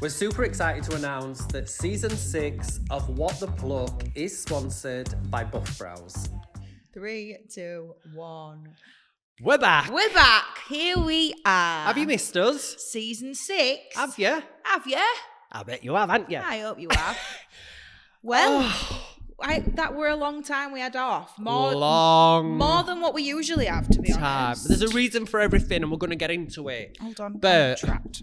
We're super excited to announce that season 6 of What the Pluck is sponsored by Buff Brows. 3, 2, 1. We're back. We're back. Here we are. Have you missed us? Season 6. Have you? Have you? I bet you have, haven't you? I hope you have. Well, that were a long time we had off. More than what we usually have, to be honest. There's a reason for everything, and we're going to get into it. Hold on. But I'm trapped.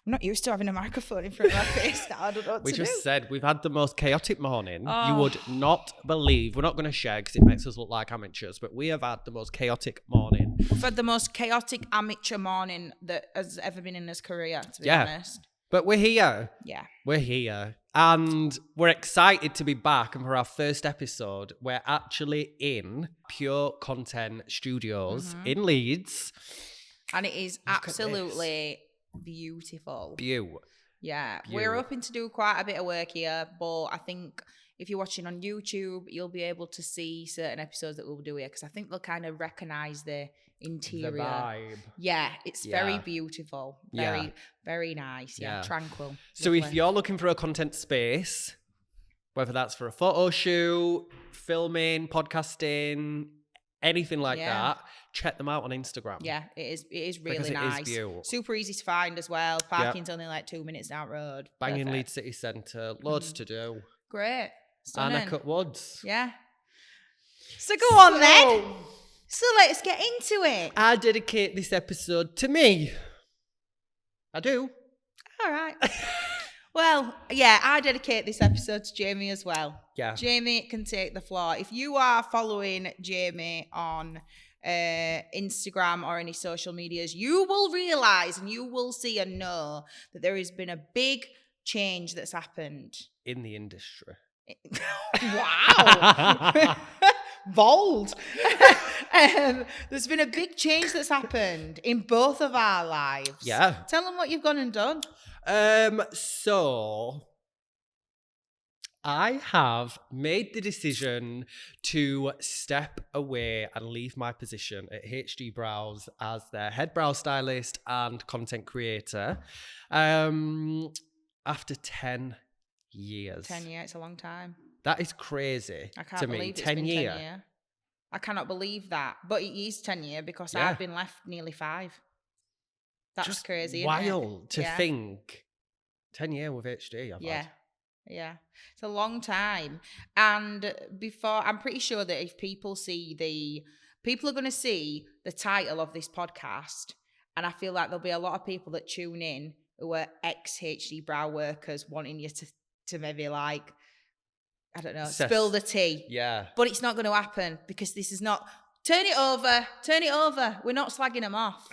I'm not used to having a microphone in front of my face now. I don't know what we to just do. said we've had the most chaotic morning. Oh. You would not believe. We're not going to share because it makes us look like amateurs, but we have had the most chaotic morning. We've had the most chaotic amateur morning that has ever been in his career, to be honest. But we're here. Yeah. We're here. And we're excited to be back. And for our first episode, we're actually in Pure Content Studios in Leeds. And it is absolutely beautiful. Yeah. We're hoping to do quite a bit of work here, but I think if you're watching on YouTube, you'll be able to see certain episodes that we'll do here because I think they'll kind of recognize the interior. The vibe. Yeah, it's very beautiful. Very, very nice. Yeah, tranquil. So lovely. if you're looking for a content space, whether that's for a photo shoot, filming, podcasting, anything like that, check them out on Instagram. Yeah, it is really because nice. It is beautiful. Super easy to find as well. Parking's only like 2 minutes down the road. Banging Perfect. Leeds City Centre, loads to do. Great. Stunning. Anna Cut Woods. Yeah. So go on then. So let's get into it. I dedicate this episode to me. I do. All right. Well, yeah, I dedicate this episode to Jamie as well. Yeah. Jamie can take the floor. If you are following Jamie on Instagram or any social medias, you will realise and you will see and know that there has been a big change that's happened. In the industry. Wow. Bold. There's been a big change that's happened in both of our lives. Yeah. Tell them what you've gone and done. So I have made the decision to step away and leave my position at HD Brows as their head brow stylist and content creator. After 10 years. 10 years, it's a long time. That is crazy. I can't to believe me. it's 10 been year. 10 years. I cannot believe that. But it is 10 years because Yeah. I've been left nearly 5. That's Just crazy, wild isn't it? to think. 10 years with HD, I've had. Yeah. It's a long time. And before, I'm pretty sure that if people people are going to see the title of this podcast, and I feel like there'll be a lot of people that tune in who are ex-HD brow workers wanting you to maybe like, I don't know, spill the tea. Yeah. But it's not going to happen because this is not, turn it over. We're not slagging them off.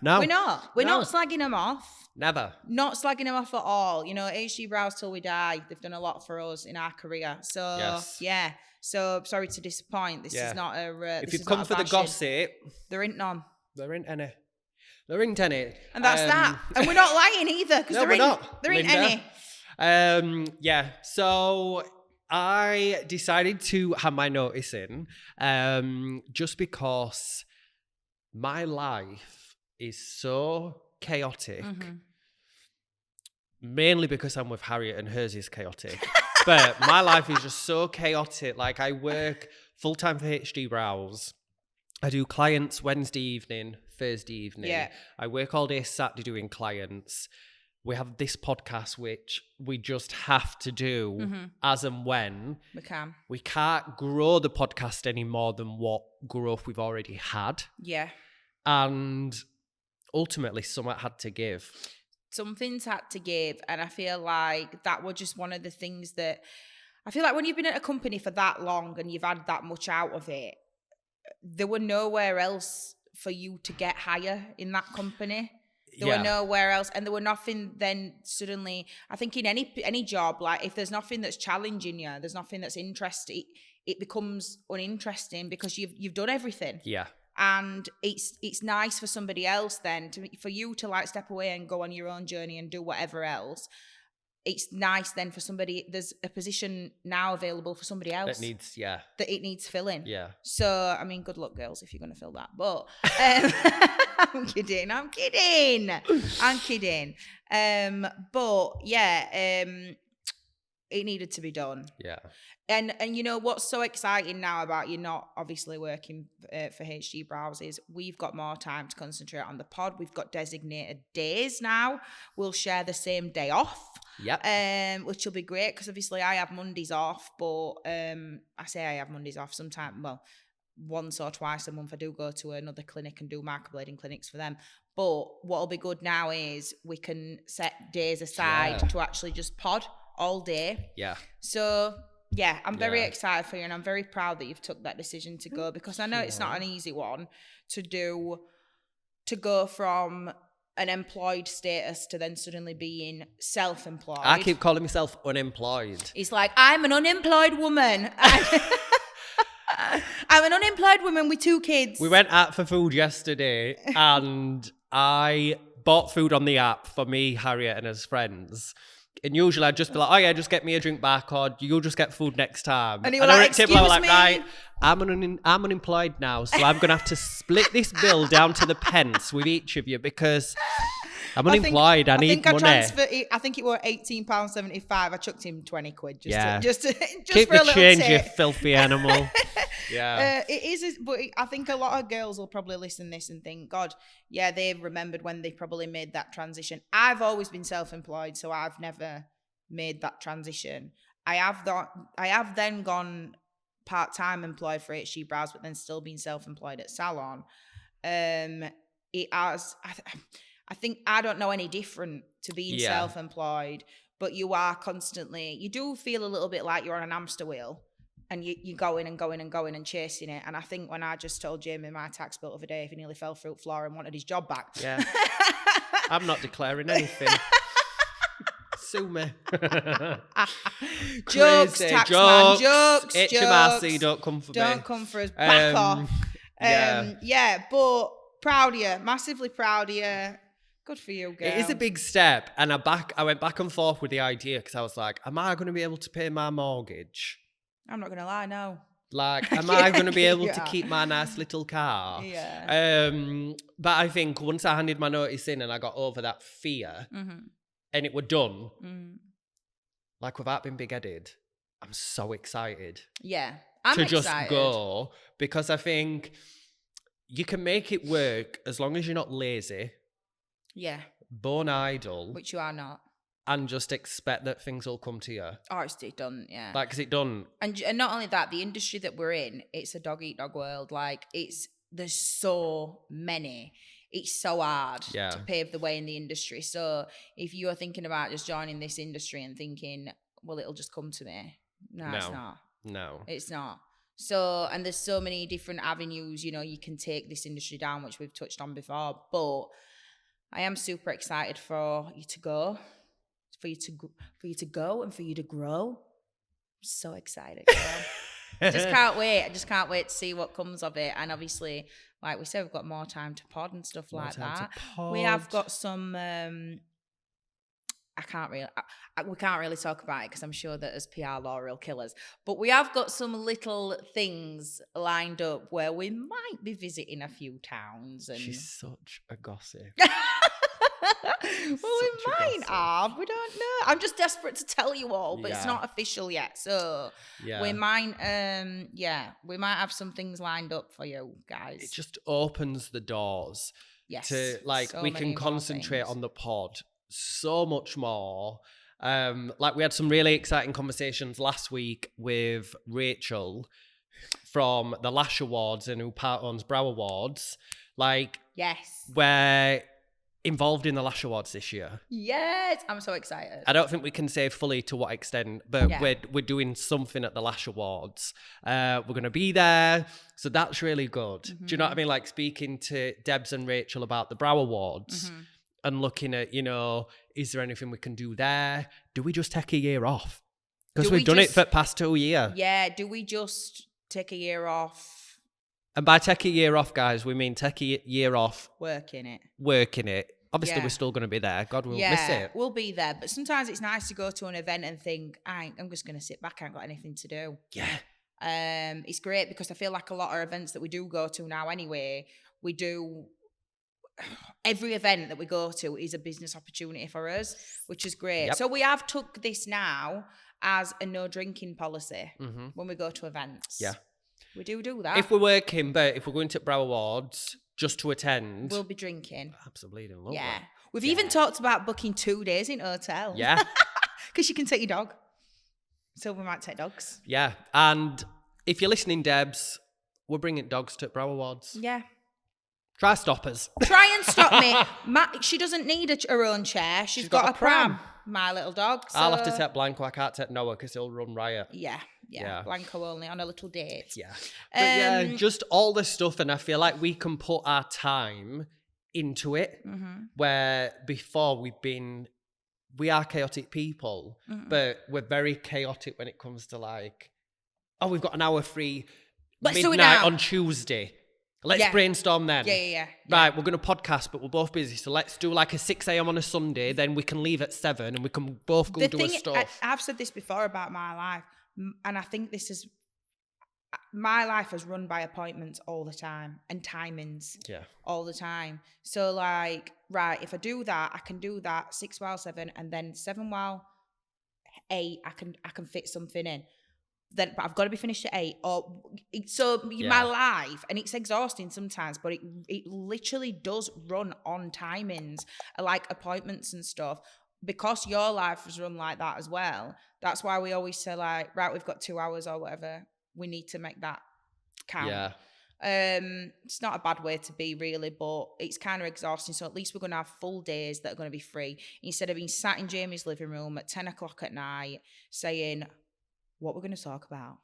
No. We're not. We're not slagging them off. Never. Not slagging them off at all. You know, HD Brows till we die. They've done a lot for us in our career. So, yeah. So, sorry to disappoint. This is not a if you've come for the gossip. There ain't none. There ain't any. There ain't any. And that's that. And we're not lying either because No, there ain't any. So I decided to have my notice in just because my life is so chaotic. Mainly because I'm with Harriet and hers is chaotic. But my life is just so chaotic. Like I work full-time for HD Brows. I do clients Wednesday evening, Thursday evening. Yeah. I work all day Saturday doing clients. We have this podcast, which we just have to do as and when. We can't grow the podcast any more than what growth we've already had. Yeah. And ultimately, something had to give. Something's had to give. And I feel like that was just one of the things that, I feel like when you've been at a company for that long and you've had that much out of it, there were nowhere else for you to get higher in that company. There were nowhere else, and there were nothing then suddenly, I think in any job, like if there's nothing that's challenging you, there's nothing that's interesting, it becomes uninteresting because you've done everything. Yeah. And it's nice for somebody else then for you to like step away and go on your own journey and do whatever else. it's nice then for somebody, there's a position now available for somebody else that it needs filling. Yeah. So, I mean, good luck, girls, if you're going to fill that. But I'm kidding. But yeah, it needed to be done. Yeah. And you know what's so exciting now about you not obviously working for HG Browse is we've got more time to concentrate on the pod. We've got designated days now. We'll share the same day off. Yep. Which will be great because obviously I have Mondays off, but I say I have Mondays off sometime. Well, once or twice a month I do go to another clinic and do microblading clinics for them. But what'll be good now is we can set days aside to actually just pod all day. Yeah. So yeah, I'm very excited for you, and I'm very proud that you've took that decision to go, because I know it's not an easy one to go from an employed status to then suddenly being self-employed. I keep calling myself unemployed. It's like, I'm an unemployed woman. I'm an unemployed woman with 2 kids. We went out for food yesterday and I bought food on the app for me, Harriet, and his friends. And usually I'd just be like, oh yeah, just get me a drink back, or you'll just get food next time. And he was like, excuse me. Right, I'm unemployed now, so I'm going to have to split this bill down to the pence with each of you because I'm unemployed. I need money. I think it was £18.75. I chucked him 20 quid just keep for a the little change, tip. you filthy animal. Yeah. It is, but I think a lot of girls will probably listen to this and think, God, yeah, they remembered when they probably made that transition. I've always been self-employed, so I've never made that transition. I have then gone part-time employed for HG Browse, but then still been self-employed at Salon. It has, I think I don't know any different to being self-employed, but you are constantly, you do feel a little bit like you're on an hamster wheel. And you're going and going and going and chasing it. And I think when I just told Jamie my tax bill the other day, if he nearly fell through the floor and wanted his job back. Yeah. I'm not declaring anything. Sue me. Jokes, taxman. Jokes. HMRC, don't come for me. Don't come for us. Back off. Yeah, but proud of you. Massively proud of you. Good for you, girl. It is a big step. And I went back and forth with the idea because I was like, am I going to be able to pay my mortgage? I'm not going to lie, no. Like, am I going to be able to keep my nice little car? Yeah. But I think once I handed my notice in and I got over that fear and it were done, like without being big-headed, I'm so excited. Yeah, I'm excited. To just go, because I think you can make it work as long as you're not lazy. Yeah. Born idle. Which you are not. And just expect that things will come to you. Oh, it's done, yeah. Like, because it done. And not only that, the industry that we're in, it's a dog-eat-dog world. Like, there's so many. It's so hard to pave the way in the industry. So if you are thinking about just joining this industry and thinking, well, it'll just come to me. No, it's not. No. It's not. So, and there's so many different avenues, you can take this industry down, which we've touched on before. But I am super excited for you to go. For you to go and for you to grow. I'm so excited, girl. Just can't wait. I just can't wait to see what comes of it. And obviously, like we said, we've got more time to pod and stuff like that. We have got some. We can't really talk about it because I'm sure that as PR law will kill us. But we have got some little things lined up where we might be visiting a few towns. And she's such a gossip. Well, we might have. We don't know. I'm just desperate to tell you all, but it's not official yet. So we might, we might have some things lined up for you guys. It just opens the doors. Yes. To we can concentrate on the pod so much more. Like we had some really exciting conversations last week with Rachel from the Lash Awards and who part owns Brow Awards. We're involved in the Lash Awards this year. Yes, I'm so excited. I don't think we can say fully to what extent, but we're doing something at the Lash Awards. We're going to be there, so that's really good. Do you know what I mean? Like speaking to Debs and Rachel about the Brow Awards and looking at, is there anything we can do there? Do we just take a year off? Because we've done it for the past 2 years. Yeah, do we just take a year off? And by take a year off, guys, we mean take a year off. Working it. Obviously, we're still going to be there. God, we'll miss it. We'll be there. But sometimes it's nice to go to an event and think, I'm just going to sit back. I ain't got anything to do. Yeah. It's great because I feel like a lot of events that we do go to now anyway, we do... Every event that we go to is a business opportunity for us, which is great. Yep. So we have took this now as a no drinking policy when we go to events. Yeah. We do that. If we're working, but if we're going to Brow Awards just to attend, we'll be drinking. Absolutely. Love yeah. that. We've even talked about booking 2 days in hotel. Yeah. Because you can take your dog. So we might take dogs. Yeah. And if you're listening, Debs, we're bringing dogs to Brow Awards. Yeah. Try stop us. Try and stop me. She doesn't need her own chair. She's got a pram. My little dog. So... I'll have to take Blanco. I can't take Noah because he'll run riot. Yeah. Blanco only on a little date. Yeah. But just all this stuff. And I feel like we can put our time into it. Where before we are chaotic people, but we're very chaotic when it comes to like, we've got an hour free midnight on Tuesday. Let's brainstorm then. Yeah. Right, we're going to podcast, but we're both busy. So let's do like a 6 a.m. on a Sunday. Then we can leave at 7 and we can both go do our stuff. I've said this before about my life. And I think my life has run by appointments all the time and timings. Yeah. All the time. So like, right, if I do that, I can do that 6 while 7 and then 7 while 8, I can fit something in. Then, but I've got to be finished at 8. My life, and it's exhausting sometimes, but it literally does run on timings, like appointments and stuff. Because your life has run like that as well. That's why we always say like, right, we've got 2 hours or whatever. We need to make that count. Yeah. It's not a bad way to be really, but it's kind of exhausting. So at least we're going to have full days that are going to be free instead of being sat in Jamie's living room at 10 o'clock at night saying, what we're going to talk about.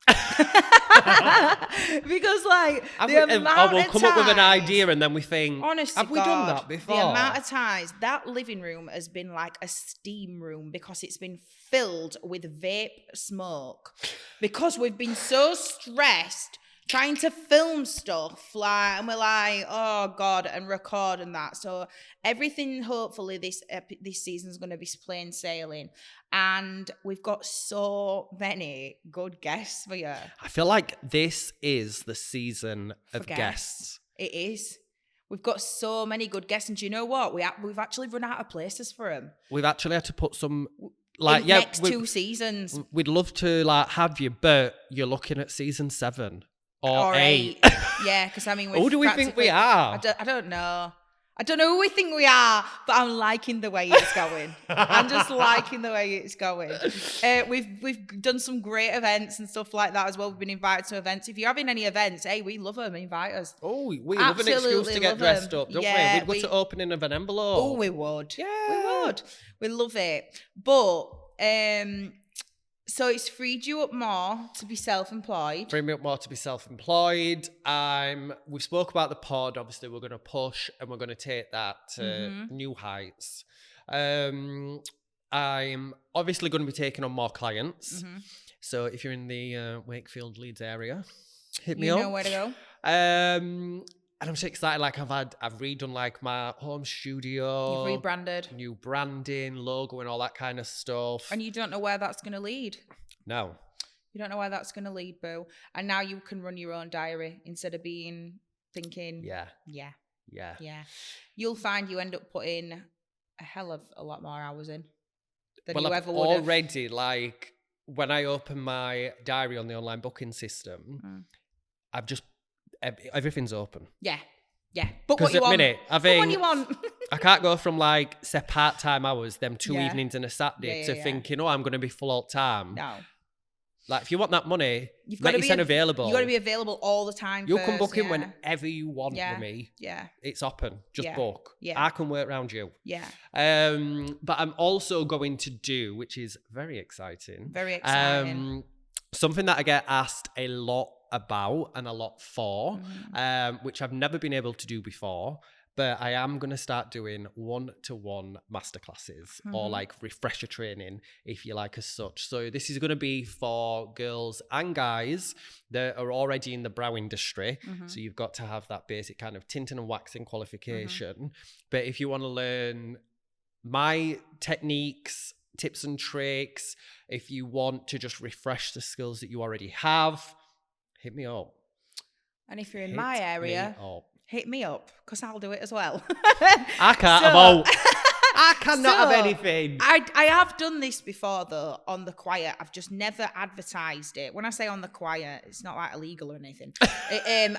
Because like we'll come up with an idea and then we think, have we done that before? The amount of times that living room has been like a steam room because it's been filled with vape smoke because we've been so stressed trying to film stuff, like, and we're like, oh God, and record and that. So everything, hopefully, this season is going to be plain sailing. And we've got so many good guests for you. I feel like this is the season of guests. It is. We've got so many good guests. And do you know what? We've actually run out of places for them. We've actually had to put some... next 2 seasons. We'd love to have you, but you're looking at season 7. Or 8. Yeah, because I mean... Who do we think we are? I don't know. I don't know who we think we are, but I'm liking the way it's going. I'm just liking the way it's going. We've done some great events and stuff like that as well. We've been invited to events. If you're having any events, hey, we love them. Invite us. Oh, we love an excuse to get dressed up, don't we? We'd go to opening of an envelope. Oh, we would. Yeah. We would. We love it. But... so it's freed you up more to be self-employed. Freed me up more to be self-employed. We spoke about the pod. Obviously, we're going to push and we're going to take that to new heights. I'm obviously going to be taking on more clients. So if you're in the Wakefield, Leeds area, hit me up. You know where to go. And I'm so excited. Like I've redone like my home studio. You've rebranded. New branding, logo and all that kind of stuff. And you don't know where that's going to lead. No. You don't know where that's going to lead, boo. And now you can run your own diary instead of thinking. Yeah. You'll find you end up putting a hell of a lot more hours in than you ever would have. Already, like when I open my diary on the online booking system, everything's open. Yeah. Book what you want. I think what you want. I can't go from like say part-time hours, them 2 evenings and a Saturday to thinking, I'm going to be full all time. No. Like if you want that money, you've got to be available. You've got to be available all the time. You can book in whenever you want with me. Yeah. It's open. Just book. Yeah. I can work around you. Yeah. But I'm also going to do, which is very exciting. Very exciting. Something that I get asked a lot about and a lot for, which I've never been able to do before, But I am going to start doing one-to-one masterclasses or like refresher training, if you like, as such. So this is going to be for girls and guys that are already in the brow industry. So you've got to have that basic kind of tinting and waxing qualification. But if you want to learn my techniques, tips and tricks, if you want to just refresh the skills that you already have, hit me up. And if you're in my area, hit me up, because I'll do it as well. I can't I cannot have anything. I have done this before, though, on the quiet. I've just never advertised it. When I say on the quiet, it's not like illegal or anything.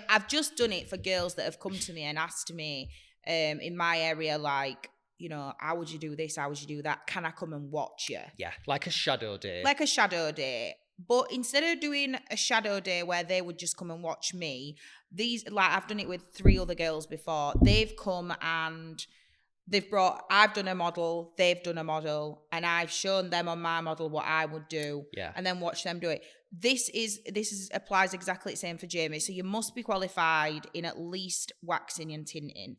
I've just done it for girls that have come to me and asked me in my area, like, you know, how would you do this? How would you do that? Can I come and watch you? Yeah, like a shadow day. Like a shadow day. But instead of doing a shadow day where they would just come and watch me, I've done it with 3 other girls before. They've come and I've done a model, they've done a model, and I've shown them on my model what I would do, and then watch them do it. This applies exactly the same for Jamie. So you must be qualified in at least waxing and tinting.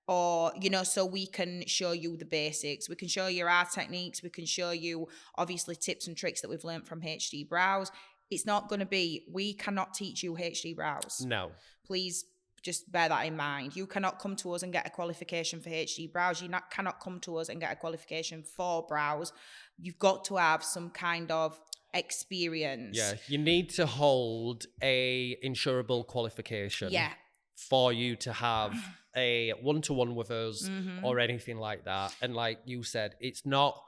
Or, you know, so we can show you the basics. We can show you our techniques. We can show you, obviously, tips and tricks that we've learned from HD Brows. It's not going to be, we cannot teach you HD Brows. No. Please just bear that in mind. You cannot come to us and get a qualification for HD Brows. You cannot come to us and get a qualification for brows. You've got to have some kind of experience. Yeah, you need to hold a insurable qualification. Yeah. For you to have a one-to-one with us or anything like that. And like you said, it's not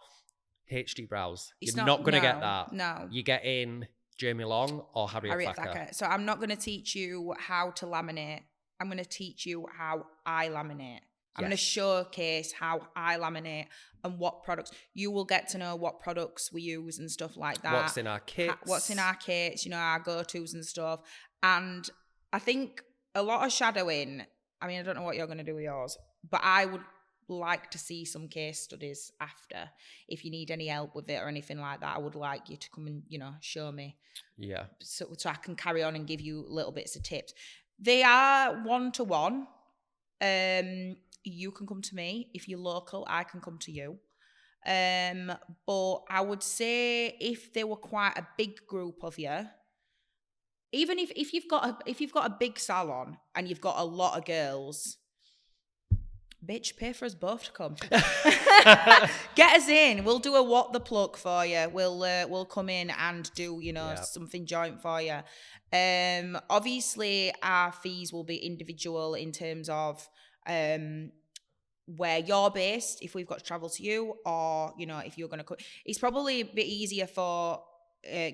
HD Brows. You're not going to get that. No. You get in Jamie Long or Harriet Thacker. So I'm not going to teach you how to laminate. I'm going to teach you how I laminate. I'm going to showcase how I laminate and what products. You will get to know what products we use and stuff like that. What's in our kits. You know, our go-tos and stuff. And I think a lot of shadowing, I mean, I don't know what you're going to do with yours, but I would like to see some case studies after. If you need any help with it or anything like that, I would like you to come and, you know, show me. Yeah. So I can carry on and give you little bits of tips. They are one-to-one. You can come to me. If you're local, I can come to you. But I would say if there were quite a big group of you, even if you've got a big salon and you've got a lot of girls, bitch, pay for us both to come. Get us in. We'll do a what the pluck for you. We'll come in and do, you know, something joint for you. Obviously our fees will be individual in terms of where you're based, if we've got to travel to you, or, you know, if you're going to it's probably a bit easier for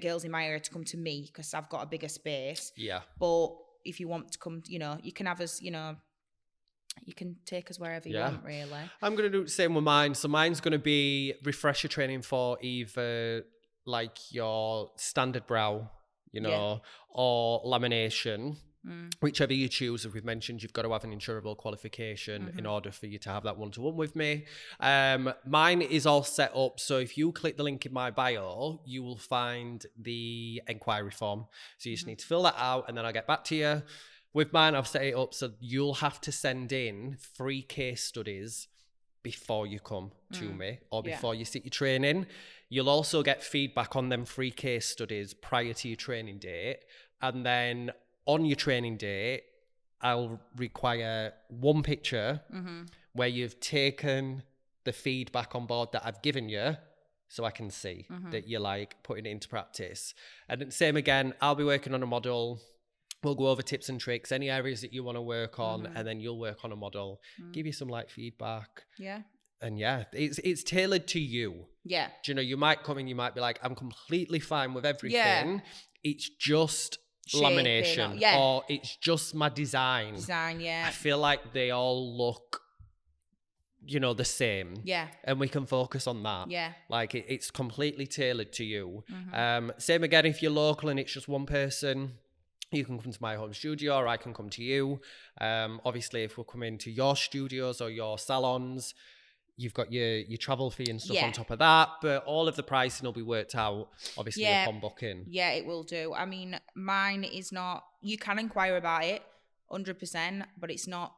girls in my area to come to me because I've got a bigger space. Yeah. But if you want to come, you know, you can have us, you know, you can take us wherever you want, really. I'm going to do the same with mine. So mine's going to be refresher training for either like your standard brow, you know, or lamination. Whichever you choose. As we've mentioned, you've got to have an insurable qualification in order for you to have that one-to-one with me. Mine is all set up. So if you click the link in my bio, you will find the inquiry form. So you just need to fill that out and then I'll get back to you. With mine, I've set it up so you'll have to send in 3 case studies before you come to me or before you sit your training. You'll also get feedback on them 3 case studies prior to your training date. And then on your training day, I'll require 1 picture where you've taken the feedback on board that I've given you so I can see that you're like putting it into practice. And same again, I'll be working on a model. We'll go over tips and tricks, any areas that you want to work on, and then you'll work on a model, give you some like feedback. Yeah. And it's tailored to you. Yeah. Do you know, you might come in, you might be like, I'm completely fine with everything. Yeah. It's just lamination or it's just my design. I feel like they all look, you know, the same. Yeah. And we can focus on that. Yeah. Like it's completely tailored to you. Same again, if you're local and it's just one person, you can come to my home studio or I can come to you. Obviously, if we're coming to your studios or your salons, you've got your travel fee and stuff on top of that, but all of the pricing will be worked out, obviously, upon booking. Yeah, it will do. I mean, mine is not, you can inquire about it, 100%, but it's not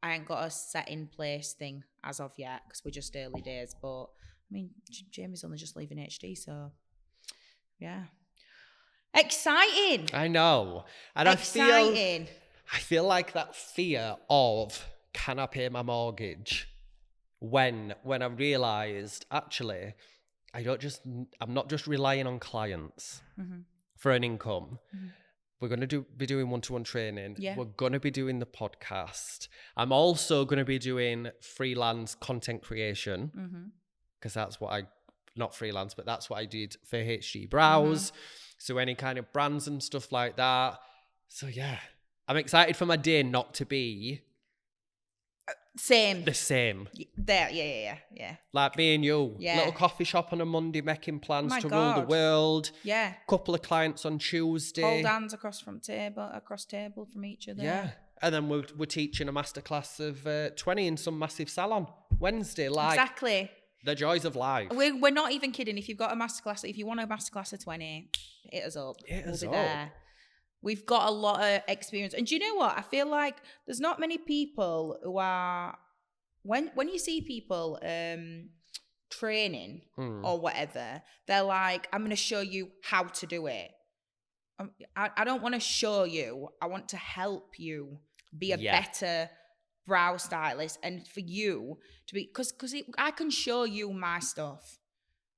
I ain't got a set in place thing as of yet because we're just early days. But I mean, Jamie's only just leaving HD, so yeah, exciting. I know, and exciting. I feel like that fear of can I pay my mortgage when I realised actually I'm not just relying on clients for an income. We're going to be doing one-to-one training. Yeah. We're going to be doing the podcast. I'm also going to be doing freelance content creation because that's what not freelance, but that's what I did for HG Browse. So any kind of brands and stuff like that. So yeah, I'm excited for my day not to be the same. There, yeah. Like me and you, yeah. Little coffee shop on a Monday making plans to rule the world. Yeah. Couple of clients on Tuesday. Hold hands across table from each other. Yeah. And then we're teaching a masterclass of 20 in some massive salon Wednesday. Like exactly. The joys of life. We're not even kidding. If you've got a masterclass, if you want a masterclass of 20, hit us up. We'll be there. We've got a lot of experience. And do you know what? I feel like there's not many people who are, when you see people training or whatever, they're like, I'm going to show you how to do it. I don't want to show you. I want to help you be a better brow stylist and for you to be, because I can show you my stuff,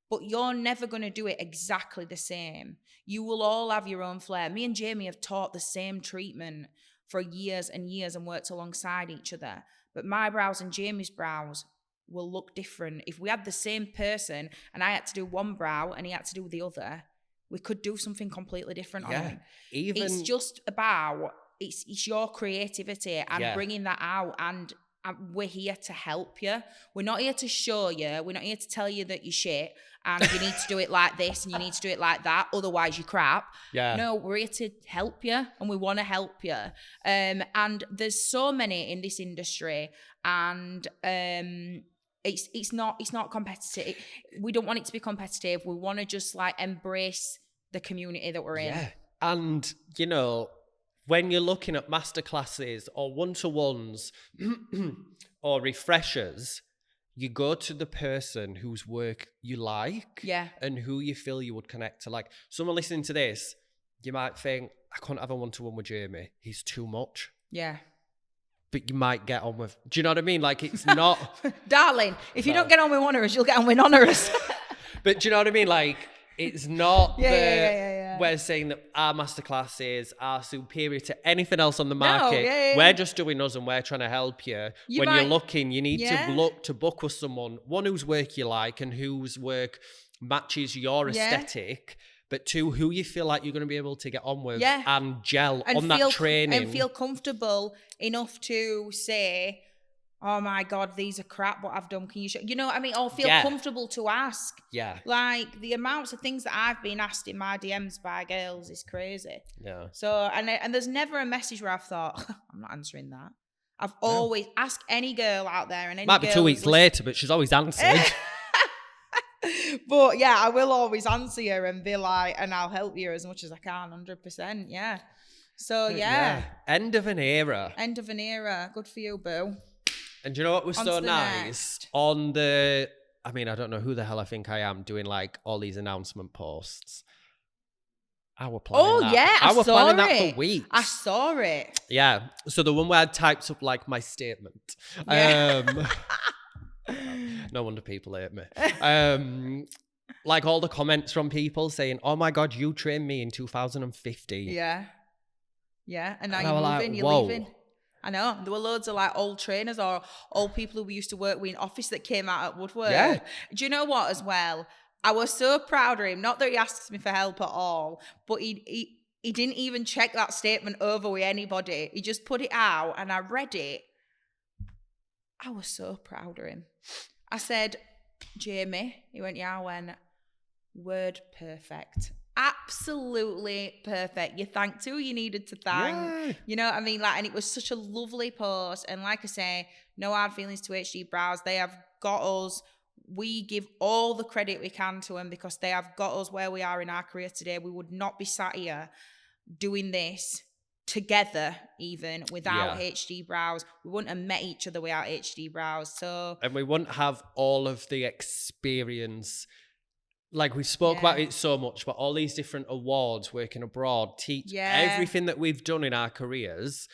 but you're never going to do it exactly the same. You will all have your own flair. Me and Jamie have taught the same treatment for years and years and worked alongside each other. But my brows and Jamie's brows will look different. If we had the same person and I had to do one brow and he had to do the other, we could do something completely different on him. It's just about, it's your creativity and bringing that out, and we're here to help you. We're not here to show you. We're not here to tell you that you're shit and you need to do it like this and you need to do it like that, otherwise you're crap. Yeah. No, we're here to help you and we want to help you. And there's so many in this industry, and it's not competitive. We don't want it to be competitive. We want to just like embrace the community that we're in. Yeah. And you know, when you're looking at masterclasses or one-to-ones or refreshers, you go to the person whose work you like and who you feel you would connect to. Like someone listening to this, you might think, I couldn't have a one-to-one with Jamie. He's too much. Yeah. But you might get on with, do you know what I mean? Like it's not... Darling, if you don't get on with one of us, you'll get on with none of us. But do you know what I mean? Like it's not we're saying that our masterclasses are superior to anything else on the market. No, we're just doing us and we're trying to help you. When you're looking, you need to look to book with someone, one whose work you like and whose work matches your aesthetic, but two, who you feel like you're going to be able to get on with and gel and on that training. And feel comfortable enough to say, oh my God, these are crap, what I've done. Can you show? You know what I mean? Or feel comfortable to ask. Yeah. Like the amounts of things that I've been asked in my DMs by girls is crazy. Yeah. So, and there's never a message where I've thought, I'm not answering that. I've always asked any girl out there, and any might be 2 weeks later, but she's always answered. But yeah, I will always answer you and be like, and I'll help you as much as I can, 100%. Yeah. So End of an era. End of an era. Good for you, boo. And do you know what was so nice? Next. On the, I mean, I don't know who the hell I think I am doing like all these announcement posts. I was planning that. I saw it. That for weeks. I saw it. Yeah. So the one where I typed up like my statement. No wonder people hate me. Like all the comments from people saying, oh my God, you trained me in 2015. Yeah. Yeah. And now you're leaving. I know. There were loads of like old trainers or old people who we used to work with in office that came out at woodwork. Yeah. Do you know what as well? I was so proud of him. Not that he asks me for help at all, but he didn't even check that statement over with anybody. He just put it out and I read it. I was so proud of him. I said, Jamie, he went, yeah, I went, word perfect. Absolutely perfect. You thanked who you needed to thank. Yeah. You know what I mean? Like, and it was such a lovely post. And like I say, no hard feelings to HG Brows. They have got us. We give all the credit we can to them because they have got us where we are in our career today. We would not be sat here doing this together even without HD brows. We wouldn't have met each other without HD brows. So, and we wouldn't have all of the experience. Like, we spoke about it so much, but all these different awards, working abroad, teach everything that we've done in our careers.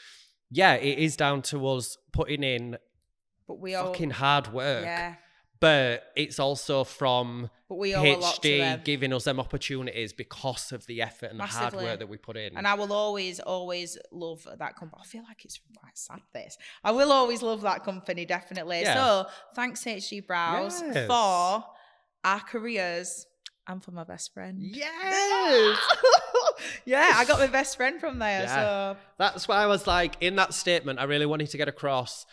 Yeah, it is down to us putting in fucking hard work. Yeah. But it's also from HD giving us them opportunities because of the effort and the hard work that we put in. And I will always love that company. I feel like it's quite sad, this. I will always love that company, definitely. Yeah. So thanks, HD Brows, for our careers and for my best friend. Yes! Yeah, I got my best friend from there. Yeah. So that's why I was like, in that statement, I really wanted to get across.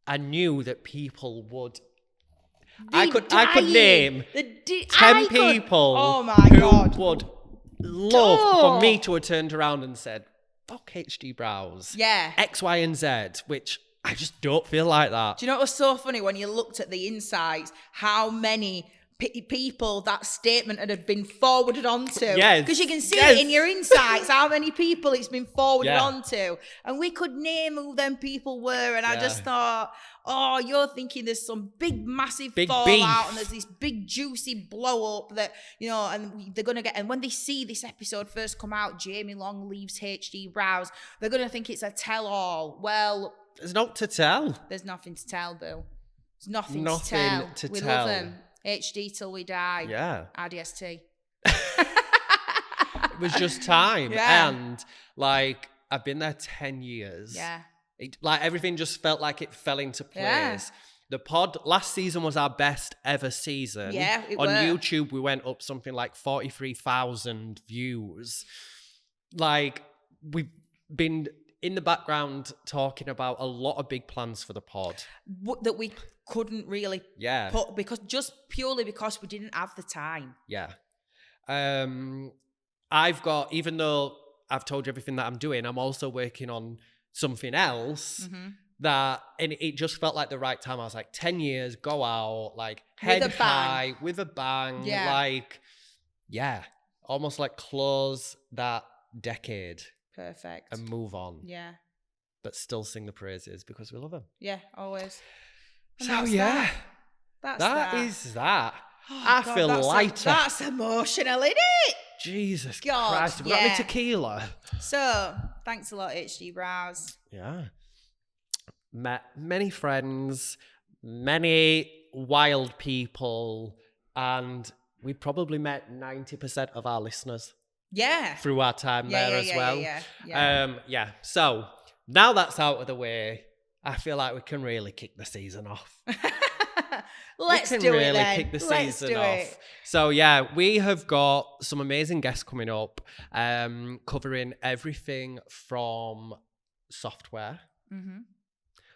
I knew that people would. I could name 10 people who would love for me to have turned around and said, fuck HD Brows. Yeah. X, Y, and Z, which I just don't feel like that. Do you know what was so funny when you looked at the insights, how many people that statement had been forwarded onto? Yes. Because you can see it in your insights, how many people it's been forwarded onto. And we could name who them people were. And I just thought, oh, you're thinking there's some big, massive fallout beef. And there's this big, juicy blow up that, you know, and they're going to get, and when they see this episode first come out, Jamie Long leaves HD Brows, they're going to think it's a tell-all. Well, there's not to tell. There's nothing to tell, Boo. There's nothing to tell. We love them. HD till we die. Yeah. RDST. It was just time. Yeah. And like, I've been there 10 years. Yeah. Like, everything just felt like it fell into place. Yeah. The pod last season was our best ever season. Yeah, on YouTube, we went up something like 43,000 views. Like, we've been in the background talking about a lot of big plans for the pod that we couldn't really put purely because we didn't have the time. Yeah. I've got, even though I've told you everything that I'm doing, I'm also working on something else that, and it just felt like the right time. I was like, 10 years, go out, like head high, with a bang, almost like close that decade. Perfect. And move on. Yeah. But still sing the praises because we love them. Yeah, always. And so yeah, that is that. Oh, I feel lighter. That's emotional, isn't it? Jesus Christ. Have we got any tequila? So, thanks a lot, HD Brows. Yeah. Met many friends, many wild people, and we probably met 90% of our listeners. Yeah. Through our time there as well. Yeah. So, now that's out of the way, I feel like we can really kick the season off. Let's do it then. Kick the season off. So yeah, we have got some amazing guests coming up, covering everything from software,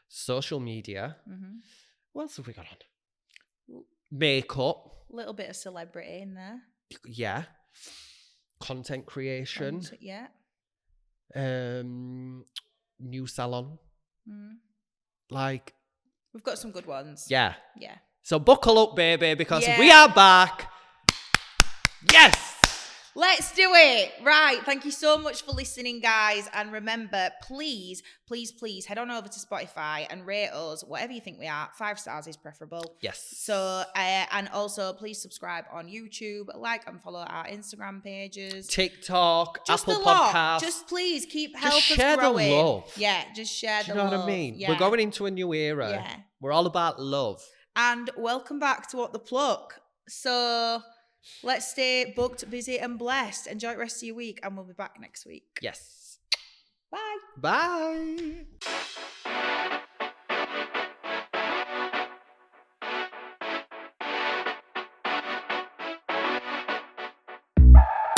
social media. What else have we got on? Makeup. A little bit of celebrity in there. Yeah. Content creation. New salon. Like, we've got some good ones. Yeah. Yeah. So buckle up, baby, because we are back. Yes! Let's do it. Right. Thank you so much for listening, guys. And remember, please, please, please head on over to Spotify and rate us, whatever you think we are. 5 stars is preferable. Yes. So, and also please subscribe on YouTube, like and follow our Instagram pages. TikTok, Apple Podcasts. Just please help us grow it. Share the love. Yeah, just share the love. Do you know what I mean? Yeah. We're going into a new era. Yeah. We're all about love. And welcome back to What the Pluck. So let's stay booked, busy, and blessed. Enjoy the rest of your week, and we'll be back next week. Yes. Bye. Bye.